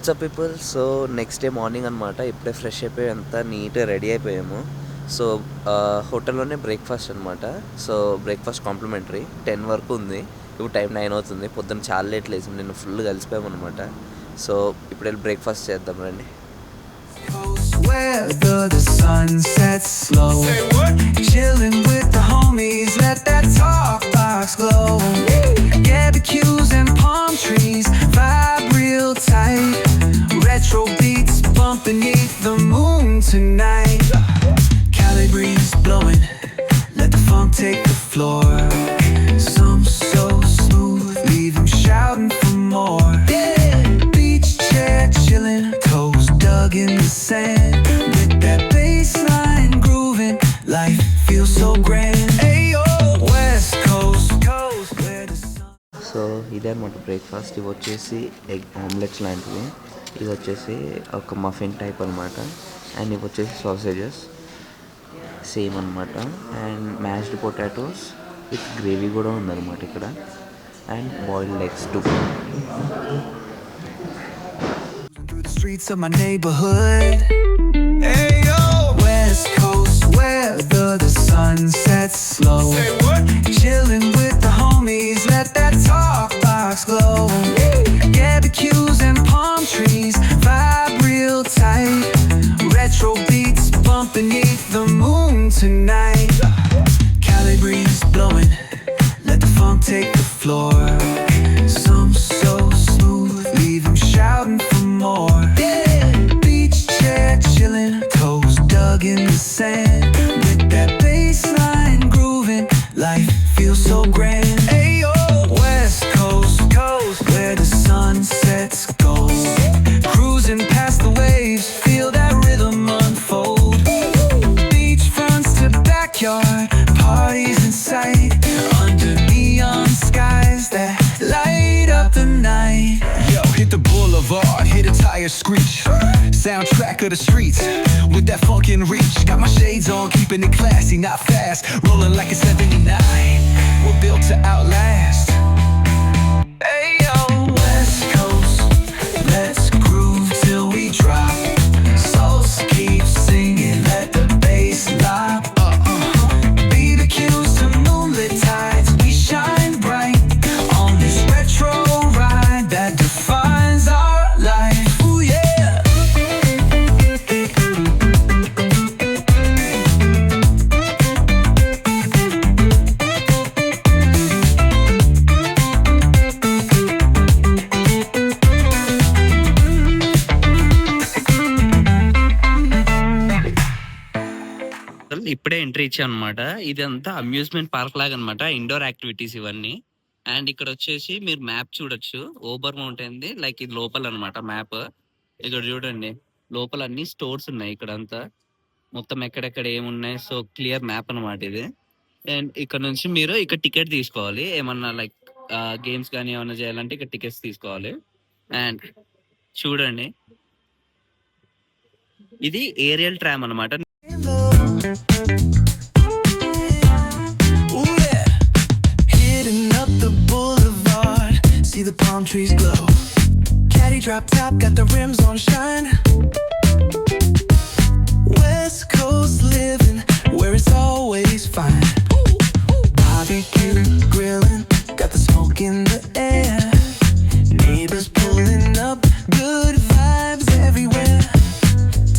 WhatsApp people. So next day morning అనమాట. ఇప్పుడే fresh అయిపోయి అంతా నీట్గా రెడీ అయిపోయాము. సో హోటల్లోనే బ్రేక్ఫాస్ట్ అనమాట. సో బ్రేక్ఫాస్ట్ కాంప్లిమెంటరీ 10 వరకు ఉంది. ఇప్పుడు టైం 9 అవుతుంది. పొద్దున్న చాలా లేట్ లేసాం, నేను ఫుల్ కలిసిపోయాము అనమాట. సో ఇప్పుడు వెళ్ళి బ్రేక్ఫాస్ట్ చేద్దాం రండి. Whether the sun sets slow, chilling with the homies, let that talk box glow. Barbecues and palm trees, vibe real tight. Retro beats bump beneath the moon tonight. Cali breeze blowing, let the funk take the floor. Some so smooth, leave 'em shouting for more. Beach chair chilling, toes dug in the sand. With that bass line grooving, life feels so grand. Ayo, West Coast, where the sun. So ఇదే అనమాట breakfast. ఇవి వచ్చేసి egg omelettes లాంటివి. ఇది వచ్చేసి ఒక muffin type అనమాట. And ఇవి వచ్చేసి సాసేజెస్ సేమ్ అనమాట. And mashed potatoes with gravy కూడా ఉందన్నమాట ఇక్కడ. And boiled eggs two. Through the streets of my neighborhood. Ayo, West Coast, whether the sun sets slow. Say what? Chilling with the homies, let that talk box glow. Barbecues and palm trees, vibe real tight. Retro beats bump beneath the moon tonight. Cali breeze blowing, let the funk take the floor. Some so smooth, leave 'em shouting for more. Beach chair chilling, toes dug in the sand. With that bass line grooving, life feels so grand. Ayo, West Coast, where the sun sets gold. Cruising past the waves, feel that rhythm unfold. Beach fronts to backyard, parties in sight. Under neon skies that light up the night. Yo, hit the boulevard, hit a tire screech. Soundtrack of the streets with that funkin' reach. Got my shades on, keeping it classy, not fast. Rolling like a 79. We're built to outlast. Ayo, West Coast, let's groove till we drop. Souls keep singing, let the bass lock. BBQs to moonlit tides, we shine bright on this retro ride that defines our life. Ooh yeah. ఇప్పుడే entry ఇచ్చాం అనమాట. ఇదంతా amusement park లాగా అనమాట, indoor activities ఇవన్నీ. And ఇక్కడ వచ్చేసి మీరు మ్యాప్ చూడొచ్చు, ఓబర్ మౌంటైన్ ది. లైక్ ఇది లోపల అనమాట మ్యాప్. ఇక్కడ చూడండి, లోపల అన్ని స్టోర్స్ ఉన్నాయి. ఇక్కడ అంతా మొత్తం ఎక్కడెక్కడ ఏమున్నాయి. సో క్లియర్ మ్యాప్ అనమాట ఇది. అండ్ ఇక్కడ నుంచి మీరు ఇక్కడ టికెట్ తీసుకోవాలి. ఏమన్నా లైక్ గేమ్స్ కానీ ఏమన్నా చేయాలంటే ఇక్కడ టికెట్స్ తీసుకోవాలి. అండ్ చూడండి, ఇది ఏరియల్ ట్రామ్ అనమాట. Ooh yeah. Hitting up the boulevard, see the palm trees glow. Caddy drop top, got the rims on shine. West Coast living, where it's always fine. Barbecue grilling, got the smoke in the air. Neighbors pulling up, good vibes everywhere.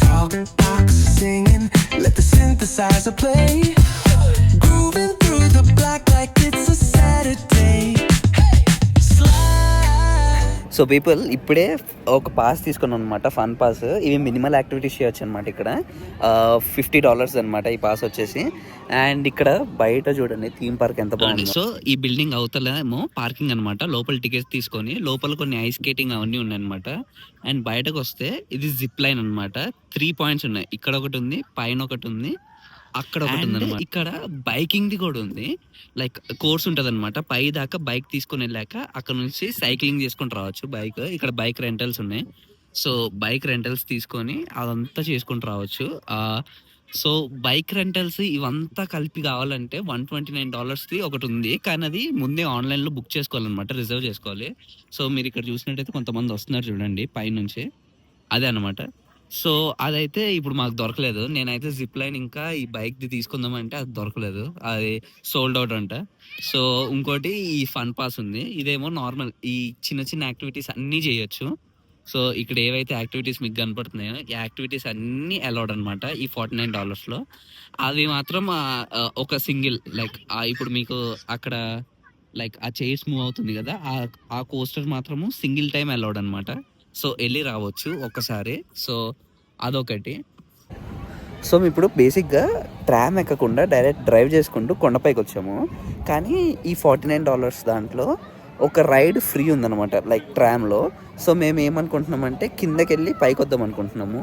Talk box singing, let the synthesizer play. Grooving through the block like it's a Saturday. So people ఇప్పుడే ఒక pass తీసుకున్నాను అనమాట, fun pass. ఇవి minimal activities చేయొచ్చు అనమాట. ఇక్కడ $50 అనమాట ఈ పాస్ వచ్చేసి. అండ్ ఇక్కడ బయట చూడండి థీమ్ పార్క్ ఎంత బాగుంది. సో ఈ బిల్డింగ్ అవతల ఏమో పార్కింగ్ అనమాట. లోపల టికెట్స్ తీసుకొని లోపల కొన్ని ఐస్ స్కేటింగ్ అవన్నీ ఉన్నాయి అనమాట. అండ్ బయటకు వస్తే ఇది జిప్ లైన్ అనమాట. 3 పాయింట్స్ ఉన్నాయి. ఇక్కడ ఒకటి ఉంది, పైన ఒకటి ఉంది, అక్కడ ఒకటి ఉంది అనమాట. ఇక్కడ బైకింగ్ ది కూడా ఉంది. లైక్ కోర్స్ ఉంటది అనమాట. పై దాకా బైక్ తీసుకుని వెళ్ళాక అక్కడ నుంచి సైక్లింగ్ చేసుకుని రావచ్చు బైక్. ఇక్కడ బైక్ రెంటల్స్ ఉన్నాయి. సో బైక్ రెంటల్స్ తీసుకొని అదంతా చేసుకుని రావచ్చు. సో బైక్ రెంటల్స్ ఇవంతా కలిపి కావాలంటే $129 ఒకటి ఉంది, కానీ అది ముందే ఆన్లైన్లో బుక్ చేసుకోవాలన్నమాట, రిజర్వ్ చేసుకోవాలి. సో మీరు ఇక్కడ చూసినట్టయితే కొంతమంది వస్తున్నారు చూడండి పైనుంచి, అదే అనమాట. సో అదైతే ఇప్పుడు మాకు దొరకలేదు. నేనైతే జిప్ లైన్ ఇంకా ఈ బైక్ది తీసుకుందామంటే అది దొరకలేదు, అది సోల్డ్ అవుట్ అంట. సో ఇంకోటి ఈ ఫన్ పాస్ ఉంది, ఇదేమో నార్మల్ ఈ చిన్న చిన్న యాక్టివిటీస్ అన్నీ చేయొచ్చు. సో ఇక్కడ ఏవైతే యాక్టివిటీస్ మీకు కనపడుతున్నాయో ఈ యాక్టివిటీస్ అన్నీ అలౌడ్ అనమాట ఈ $49లో. అవి మాత్రం ఒక సింగిల్ లైక్ ఇప్పుడు మీకు అక్కడ లైక్ ఆ చైర్స్ మూవ్ అవుతుంది కదా, ఆ కోస్టర్ మాత్రము సింగిల్ టైం అలౌడ్ అనమాట. సో వెళ్ళి రావచ్చు ఒక్కసారి. సో అదొకటి. సో మేము ఇప్పుడు బేసిక్గా ట్రామ్ ఎక్కకుండా డైరెక్ట్ డ్రైవ్ చేసుకుంటూ కొండపైకి వచ్చాము. కానీ ఈ $49 దాంట్లో ఒక రైడ్ ఫ్రీ ఉందన్నమాట, లైక్ ట్రామ్లో. సో మేము ఏమనుకుంటున్నామంటే కిందకి వెళ్ళి పైకి వద్దాం అనుకుంటున్నాము.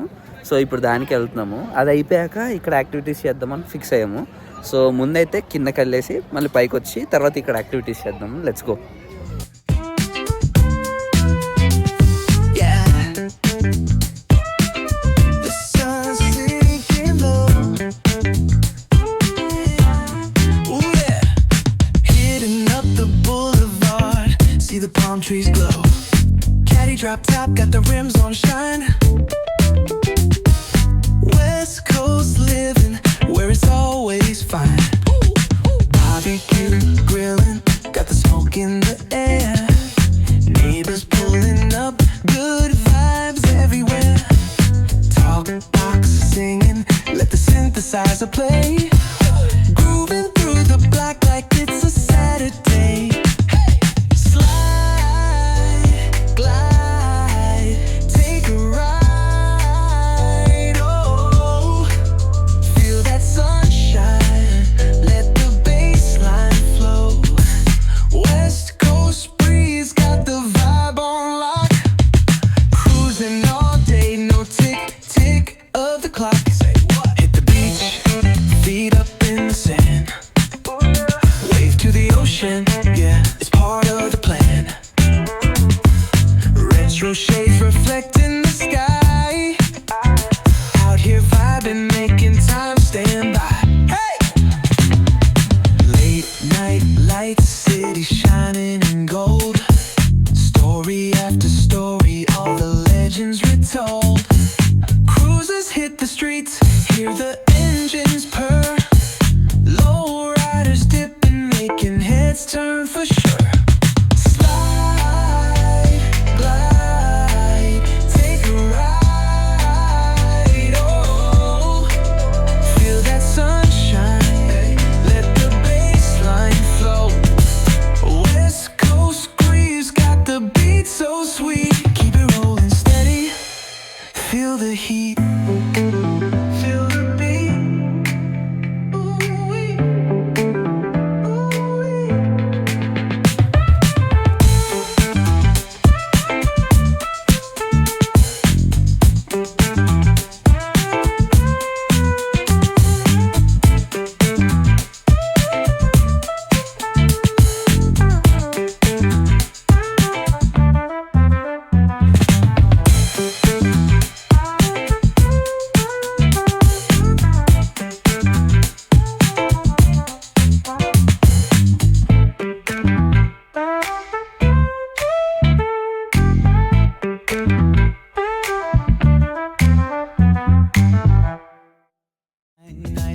సో ఇప్పుడు దానికి వెళ్తున్నాము. అది అయిపోయాక ఇక్కడ యాక్టివిటీస్ చేద్దామని ఫిక్స్ అయ్యాము. సో ముందైతే కిందకి వెళ్ళేసి మళ్ళీ పైకి వచ్చి తర్వాత ఇక్కడ యాక్టివిటీస్ చేద్దాము. Let's go. The palm trees glow. Caddy drop top, got the rims on shine. West Coast living, where it's always fine. Barbecue grilling, got the smoke in the air. Neighbors pulling up, good vibes everywhere. Talk box singing, let the synthesizer play. Grooving through the block like it's a Saturday. Shades reflecting the sky. Out here vibing, making time stand by. Hey! Late night lights, city shining in gold. Story after story, all the legends retold. Cruisers hit the streets, hear the engines purr. Low riders dipping, making heads turn for sure. Feel the heat, feel the beat. Ooh-wee, ooh-wee.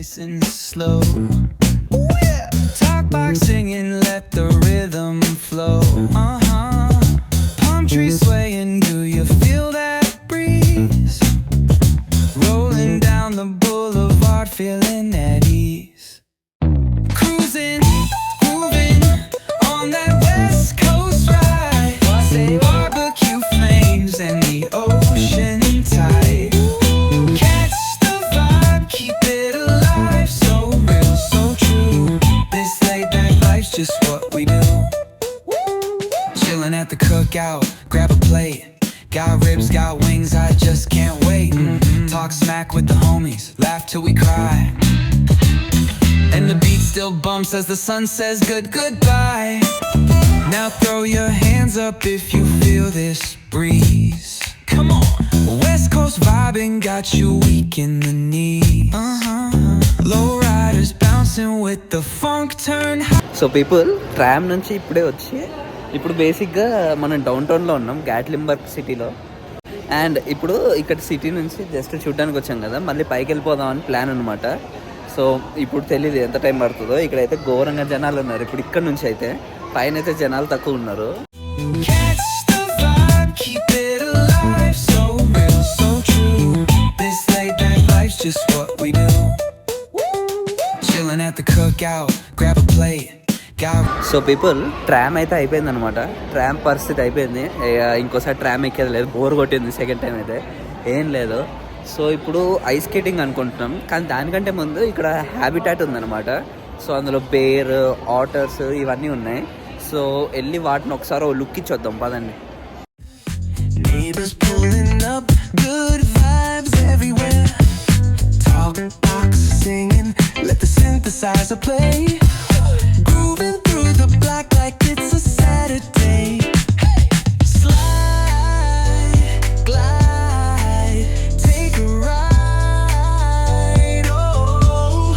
Nice and slow. Ooh, yeah. Talk box singing, let the rhythm flow. Palm trees swaying, do you feel that breeze? Rolling down the boulevard, feeling at ease. Cruising, grooving on that West Coast ride. Say barbecue flames and the ocean tide. Catch the vibe, keep it alive. So real, so true. This laid back life's just what we do. Chilling at the cookout, grab a plate. Got ribs, got wings, I just can't wait. Talk smack with the homies, laugh till we cry. And the beat still bumps as the sun says goodbye. Now throw your hands up if you feel this breeze. Come on. West Coast vibing got you weak in the knee. Low riders bouncing with the funk turn high. So people tram నుంచి ఇప్పుడే వచ్చి ఇప్పుడు బేసిక్గా మనం down టౌన్లో ఉన్నాం గ్యాట్లింబర్గ్ సిటీలో. And ఇప్పుడు ఇక్కడ సిటీ నుంచి జస్ట్ చూడడానికి వచ్చాం కదా, మళ్ళీ పైకి వెళ్ళిపోదాం అని ప్లాన్ అనమాట. సో ఇప్పుడు తెలియదు ఎంత టైం పడుతుందో. ఇక్కడైతే ఘోరంగా జనాలు ఉన్నారు. ఇప్పుడు ఇక్కడ నుంచి అయితే పైన అయితే జనాలు తక్కువ ఉన్నారు. Catch the vibe, keep it alive. So real, so true. This laid back life's just what we do. Chilling at the cookout, grab a plate. So people tram అయితే అయిపోయింది అనమాట. ట్రామ్ పరిస్థితి అయిపోయింది. ఇంకోసారి ట్రామ్ ఎక్కేది లేదు, బోర్ కొట్టింది second time అయితే ఏం లేదు. సో ఇప్పుడు ఐస్ స్కేటింగ్ అనుకుంటున్నాం, కానీ దానికంటే ముందు ఇక్కడ హ్యాబిటాట్ ఉందన్నమాట. సో అందులో బేర్, ఆటర్స్ ఇవన్నీ ఉన్నాయి. సో వెళ్ళి వాటిని ఒకసారి లుక్ ఇచ్చొద్దాం పదండి. Neighbors pulling up, good vibes everywhere. Talk box singing, let the synthesizer play. Grooving through the block like it's a Saturday. Slide, glide, take a ride. Oh,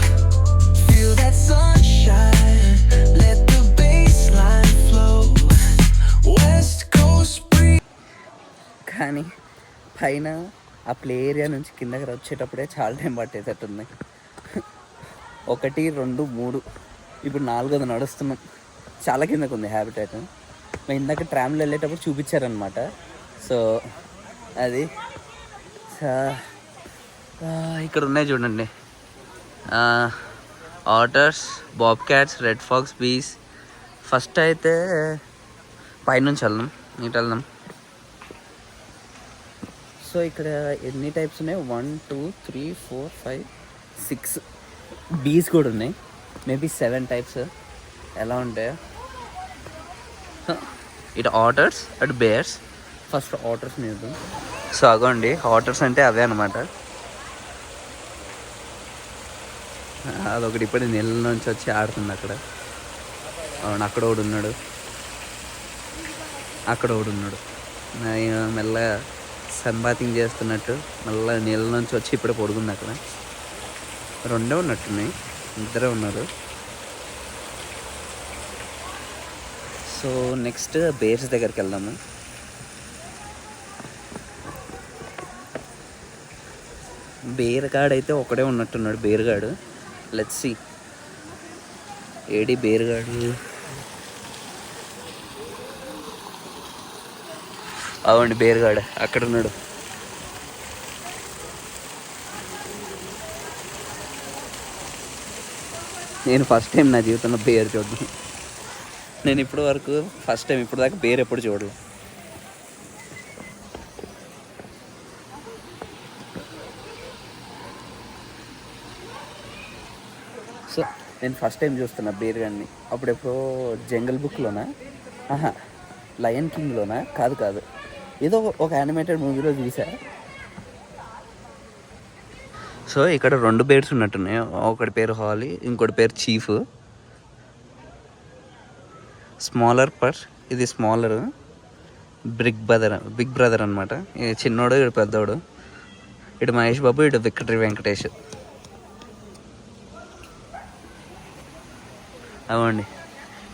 feel that sunshine, let the bassline flow. West Coast breeze. కానీ పైన ఆ play area నుంచి కిందకి వచ్చేటప్పుడే చాలా time పట్టేటట్టుంది. 1, 2, 3 ఇప్పుడు 4ది నడుస్తున్నాం. చాలా కిందకు ఉంది హ్యాబిటాట్. మేము ఇందాక ట్రామ్లో వెళ్ళేటప్పుడు చూపించారనమాట. సో అది ఇక్కడ ఉన్నాయి చూడండి, ఆటర్స్, బాబ్ క్యాట్స్, రెడ్ ఫాక్స్, బీస్. ఫస్ట్ అయితే పైనుంచి వెళ్దాం, ఇటు వెళ్దాం. సో ఇక్కడ ఎన్ని టైప్స్ ఉన్నాయి? 1, 2, 3, 4, 5, 6 బీస్ కూడా ఉన్నాయి. మేబీ 7 టైప్స్ ఎలా ఉంటాయో. ఇటు ఆటర్స్, అటు బేర్స్. ఫస్ట్ ఆటర్స్ మీద. సో అగోండి ఆటర్స్ అంటే అవే అనమాట. అదొకటి ఇప్పుడు నీళ్ళ నుంచి వచ్చి ఆడుతుంది అక్కడ. అవును, అక్కడ ఒకడు ఉన్నాడు, అక్కడ ఒకడు ఉన్నాడు. మెల్లగా సన్ బాతింగ్ చేస్తున్నట్టు మళ్ళీ నీళ్ళ నుంచి వచ్చి ఇప్పుడే పడుకుంది అక్కడ. 2 ఉన్నట్టున్నాయి, 2 ఉన్నారు. సో నెక్స్ట్ బేర్స్ దగ్గరికి వెళ్దాము. బేర్గాడు అయితే ఒకడే ఉన్నట్టున్నాడు, బేర్గాడు. లెట్స్ సీ ఏడి బేర్గాడు. అవునండి, బేర్గాడు అక్కడ ఉన్నాడు. నేను ఫస్ట్ టైం నా జీవితంలో బేర్ చూడడం. నేను ఇప్పుడు వరకు ఫస్ట్ టైం, ఇప్పుడు దాకా బేర్ ఎప్పుడు చూడలేదు. సో నేను ఫస్ట్ టైం చూస్తున్నా బేర్ గాడిని. అప్పుడెప్పుడో జంగల్ బుక్లోనా, లయన్ కింగ్లోనా, కాదు ఏదో ఒక యానిమేటెడ్ మూవీలో చూసా. సో ఇక్కడ 2 బేర్స్ ఉన్నట్టున్నాయి. ఒకటి పేరు హాలీ, ఇంకోటి పేరు చీఫ్. స్మాలర్ పర్, ఇది స్మాలర్. బిగ్ బ్రదర్ అనమాట. ఇది చిన్నోడు, ఇటు పెద్దోడు. ఇటు మహేష్ బాబు, ఇటు విక్టరీ వెంకటేష్. అవండి,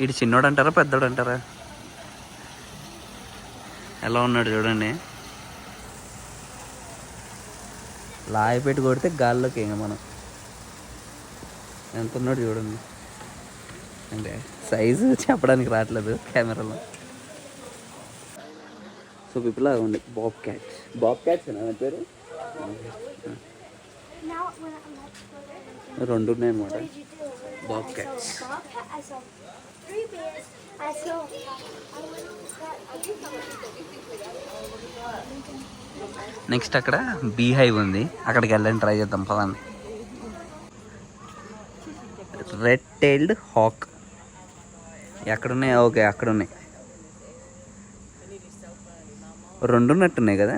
ఇటు చిన్నోడు అంటారా పెద్దోడు అంటారా? ఎలా ఉన్నాడు చూడండి. లాయి పెట్టి కొడితే గాల్లోకి ఇంకా మనం ఎంత ఉన్నాడు చూడండి. అంటే సైజు చెప్పడానికి రావట్లేదు కెమెరాలో. సో పీపుల్ ఉంది బాబ్ క్యాట్స్ నా పేరు. 2 ఉన్నాయి అనమాట బాబ్ క్యాట్స్. నెక్స్ట్ అక్కడ బీహైవ్ ఉంది, అక్కడికి వెళ్ళని ట్రై చేద్దాం పదండి. రెడ్ టైల్డ్ హాక్ ఎక్కడున్నాయి? ఓకే, అక్కడ ఉన్నాయి. 2 ఉన్నట్టున్నాయి కదా.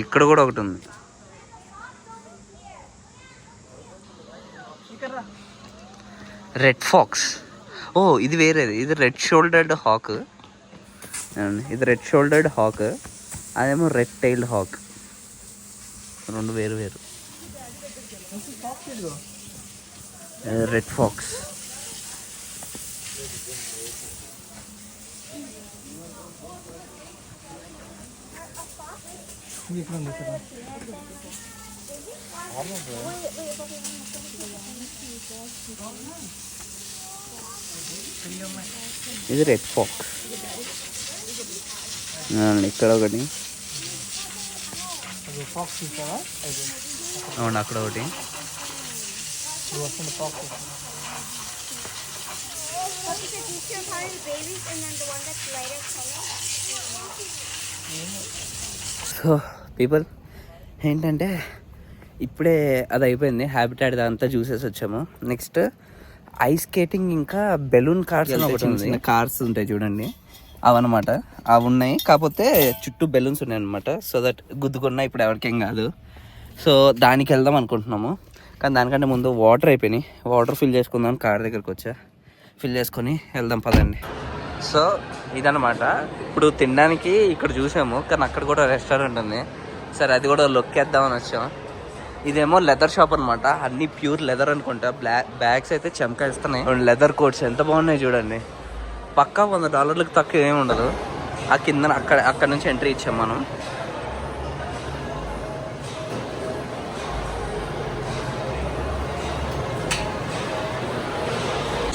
ఇక్కడ కూడా ఒకటి ఉంది. Red pox. ఓ ఇది వేరేది, ఇది రెడ్ షోల్డర్డ్ హాక్. ఇది రెడ్ షోల్డర్డ్ హాక్, అదేమో రెడ్ టైల్డ్ హాక్. రెండు వేరు వేరు. Red fox. ఇది రెడ్ ఫాక్స్. ఇక్కడ ఒకటి, అవును అక్కడ ఒకటి. సో పీపుల్ ఏంటంటే ఇప్పుడే అది అయిపోయింది, హ్యాబిటాట్ అంతా చూసేసి వచ్చాము. నెక్స్ట్ ఐస్ స్కేటింగ్, ఇంకా బెలూన్ కార్స్ అని ఒకటి ఉంది. కార్స్ ఉంటాయి చూడండి, అవన్నమాట. అవి ఉన్నాయి, కాకపోతే చుట్టూ బెలూన్స్ ఉన్నాయి అనమాట. సో దట్ గుద్దుకున్నా ఇప్పుడు ఎవరికేం కాదు. సో దానికి వెళ్దాం అనుకుంటున్నాము. కానీ దానికంటే ముందు వాటర్ అయిపోయినాయి, వాటర్ ఫిల్ చేసుకుందాం. కార్ దగ్గరికి వచ్చా, ఫిల్ చేసుకొని వెళ్దాం పదండి. సో ఇదన్నమాట. ఇప్పుడు తినడానికి ఇక్కడ చూసాము, కానీ అక్కడ కూడా రెస్టారెంట్ ఉంది. సరే అది కూడా లొక్కేద్దామని వచ్చాం. ఇదేమో లెదర్ షాప్ అనమాట, అన్ని ప్యూర్ లెదర్ అనుకుంటా. బ్యాగ్స్ అయితే చెమకాయిస్తున్నాయి. లెదర్ కోట్స్ ఎంత బాగున్నాయి చూడండి. పక్కా $100 తక్కువ ఏమి ఉండదు. ఆ కింద అక్కడ నుంచి ఎంట్రీ ఇచ్చాం మనం.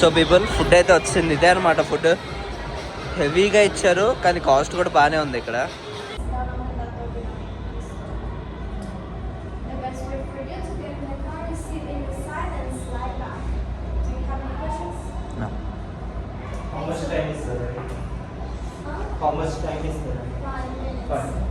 సో పీపుల్ ఫుడ్ అయితే వచ్చింది. ఇదే అనమాట ఫుడ్. హెవీగా ఇచ్చారు, కానీ కాస్ట్ కూడా బాగానే ఉంది ఇక్కడ. How much time is there? 5 minutes.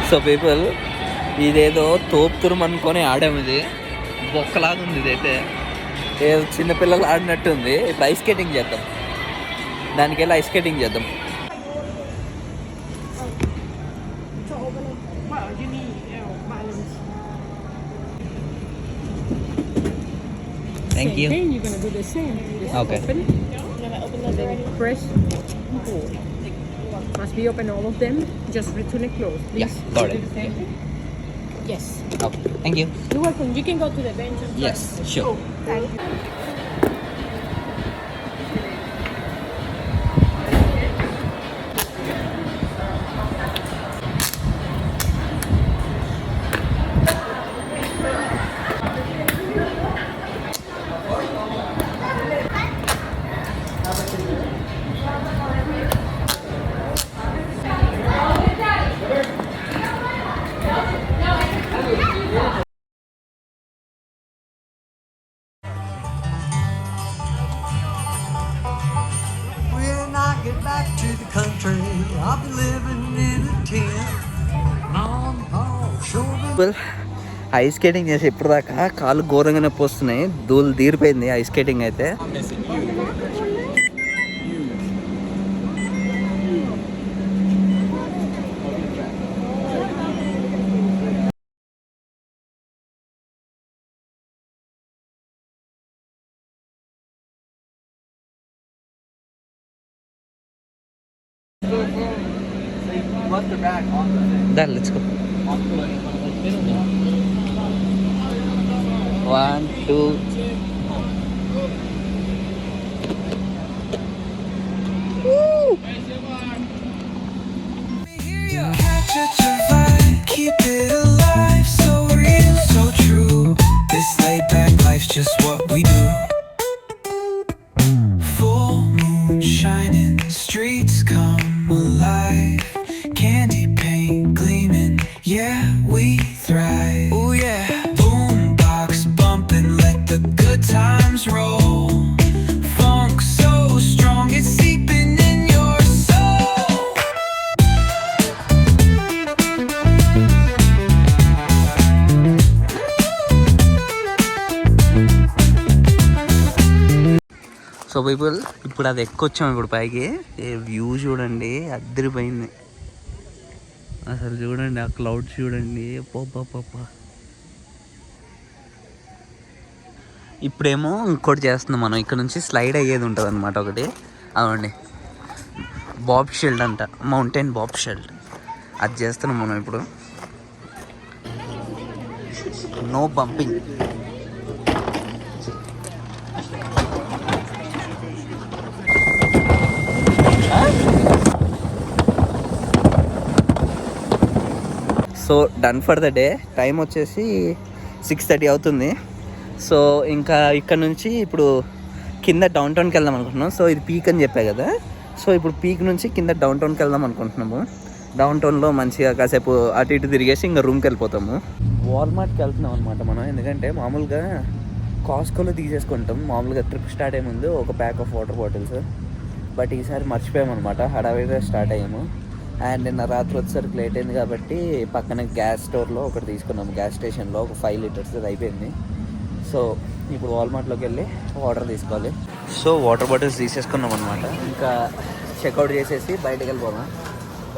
So people ఇదేదో తోపుతురం అనుకొని ఆడాము. ఇది బొక్కలాగా ఉంది. ఇదైతే ఏదో చిన్నపిల్లలు ఆడినట్టు ఉంది. ఇప్పుడు ఐస్ స్కేటింగ్ చేద్దాం. దానికి వెళ్ళి ఐస్ స్కేటింగ్ చేద్దాం. Thank you. Then you're gonna do the same. Just Okay. Open. Then press. Hold. Must be open all of them. Just return it closed. Please. Yeah, got Do it. the same thing. Yes. Okay. Thank you. You're welcome. You can go to the bench and try. Yes, sure. Thank you. When I get back to the country, I'll be living in a tent. Mom, oh, sure. Ice skating చేసి ఇప్పుడు దాకా కాళ్ళు ఘోరంగా నొప్పి వస్తున్నాయి. ధూళి తీరిపోయింది ice skating అయితే. Dale, let's go. 1, 2. Catch it, survive, keep it alive, so real, so true. This laid back life's just what we do. Full moon shining, streets come alive, candy paint gleaming, yeah, we thrive. Oh yeah, boombox bumping, let the good so people ఇప్పుడు అది ఎక్కొచ్చాం ఇప్పుడు పైకి. View చూడండి అద్దరిపోయింది అసలు. చూడండి ఆ clouds చూడండి. పప్ప ఇప్పుడేమో ఇంకోటి చేస్తున్నాం మనం. ఇక్కడ నుంచి స్లైడ్ అయ్యేది ఉంటుంది అనమాట ఒకటి. అవునండి, బాబ్ షీల్డ్ అంట, మౌంటైన్ బాబ్ షీల్డ్. అది చేస్తున్నాం మనం ఇప్పుడు. No bumping. So done for the day. Time వచ్చేసి 6:30 అవుతుంది. సో ఇంకా ఇక్కడ నుంచి ఇప్పుడు కింద డౌన్ టౌన్కి వెళ్దాం అనుకుంటున్నాం. సో ఇది పీక్ అని చెప్పా కదా. సో ఇప్పుడు పీక్ నుంచి కింద డౌన్ టౌన్కి వెళ్దాం అనుకుంటున్నాము. డౌన్ టౌన్లో మంచిగా కాసేపు అటు ఇటు తిరిగేసి ఇంకా రూమ్కి వెళ్ళిపోతాము. వాల్మార్ట్కి వెళ్తున్నాం అనమాట మనం. ఎందుకంటే మామూలుగా కాస్కోలో తీసేసుకుంటాం మామూలుగా ట్రిప్ స్టార్ట్ అయ్యే ముందు ఒక pack of water bottles. But ఈసారి మర్చిపోయామన్నమాట, హడావిడిగా స్టార్ట్ అయ్యాము. అండ్ నిన్న రాత్రి వచ్చేసరికి లేట్ అయింది కాబట్టి పక్కన గ్యాస్ స్టోర్లో ఒకటి తీసుకున్నాము, గ్యాస్ స్టేషన్లో ఒక 5 లీటర్స్ అది అయిపోయింది. సో ఇప్పుడు వాల్మార్ట్లోకి వెళ్ళి వాటర్ తీసుకోవాలి. సో వాటర్ బాటిల్స్ తీసేసుకున్నాం అనమాట. ఇంకా చెక్అవుట్ చేసేసి బయటకు వెళ్ళిపోదాం.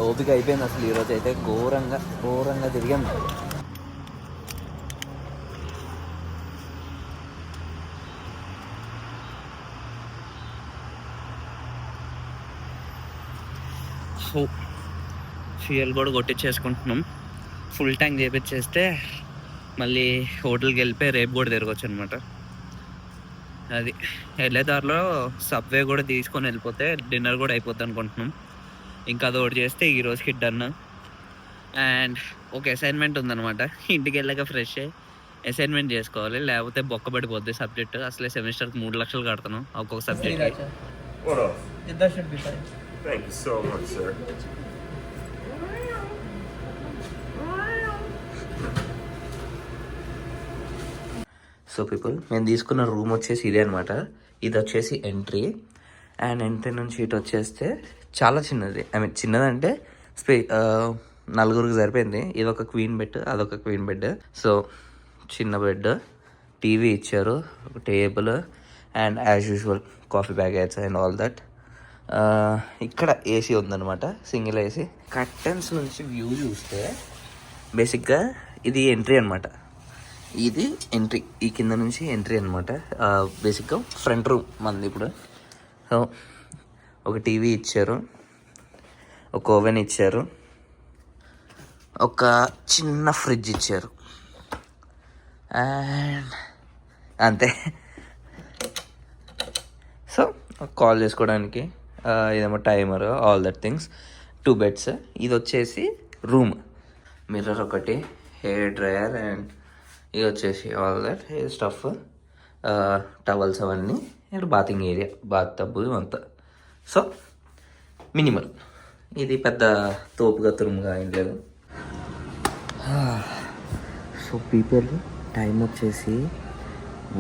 ఓపిక అయిపోయింది అసలు. ఈరోజు అయితే ఘోరంగా తిరిగాం. సో ఫ్యూయల్ కూడా కొట్టించేసుకుంటున్నాం. ఫుల్ ట్యాంక్ చేపించేస్తే మళ్ళీ హోటల్కి వెళ్ళిపోయి రేపు కూడా తిరగచ్చు అనమాట. అది వెళ్ళే దారిలో సబ్వే కూడా తీసుకొని వెళ్ళిపోతే డిన్నర్ కూడా అయిపోద్ది అనుకుంటున్నాం. ఇంకా అది ఒకటి చేస్తే ఈ రోజుకి డన్. అండ్ ఒక అసైన్మెంట్ ఉందన్నమాట. ఇంటికి వెళ్ళాక ఫ్రెష్ అయ్యి అసైన్మెంట్ చేసుకోవాలి, లేకపోతే బొక్క పడిపోద్ది సబ్జెక్ట్. అసలే సెమిస్టర్కి 3 లక్షలు కడతాను ఒక్కొక్క సబ్జెక్ట్కి. That should be fine. Thank you so much, sir. So people మేము తీసుకున్న రూమ్ వచ్చేసి ఇదే అనమాట. ఇది వచ్చేసి ఎంట్రీ. అండ్ ఎంట్రీ నుంచి ఇటు వచ్చేస్తే చాలా చిన్నది. ఐ మీన్ చిన్నదంటే నలుగురికి సరిపోయింది. ఇది ఒక క్వీన్ బెడ్, అదొక క్వీన్ బెడ్. సో చిన్న బెడ్, టీవీ ఇచ్చారు, ఒక table and as usual coffee packets and all that. ఇక్కడ ఏసీ ఉందన్నమాట, సింగిల్ ఏసీ. కర్టన్స్ నుంచి వ్యూ చూస్తే బేసిక్గా ఇది ఎంట్రీ అనమాట. ఇది ఎంట్రీ, ఈ కింద నుంచి ఎంట్రీ అనమాట. బేసిక్గా ఫ్రంట్ రూమ్ మంది ఇప్పుడు. సో ఒక టీవీ ఇచ్చారు, ఒక ఓవెన్ ఇచ్చారు, ఒక చిన్న ఫ్రిడ్జ్ ఇచ్చారు అండ్ అంతే. సో కాల్ చేసుకోవడానికి ఇదేమో timer, all that things. 2 beds. ఇది వచ్చేసి రూమ్. మిర్రర్ ఒకటి, హెయిర్ డ్రయర్ అండ్ ఇది వచ్చేసి all that hair stuff, towels అవన్నీ. And bathing area, bath tub ఇవంతా. So minimal. ఇది పెద్ద తోపుగా తురుముగా ఏం లేదు. సో పీపుల్ టైం వచ్చేసి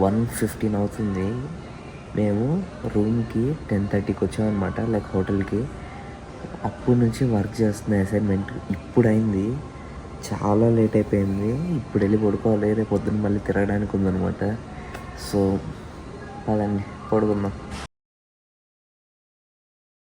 1:15 అవుతుంది. మేము రూమ్కి 10:30కి వచ్చామన్నమాట, లైక్ హోటల్కి. అప్పటి నుంచి వర్క్ చేస్తున్న అసైన్మెంట్ ఇప్పుడు అయింది. చాలా లేట్ అయిపోయింది. ఇప్పుడు వెళ్ళి పడుకోవాలి, రేపు పొద్దున్న మళ్ళీ తిరగడానికి ఉందన్నమాట. సో పదండి పడుకుందాం.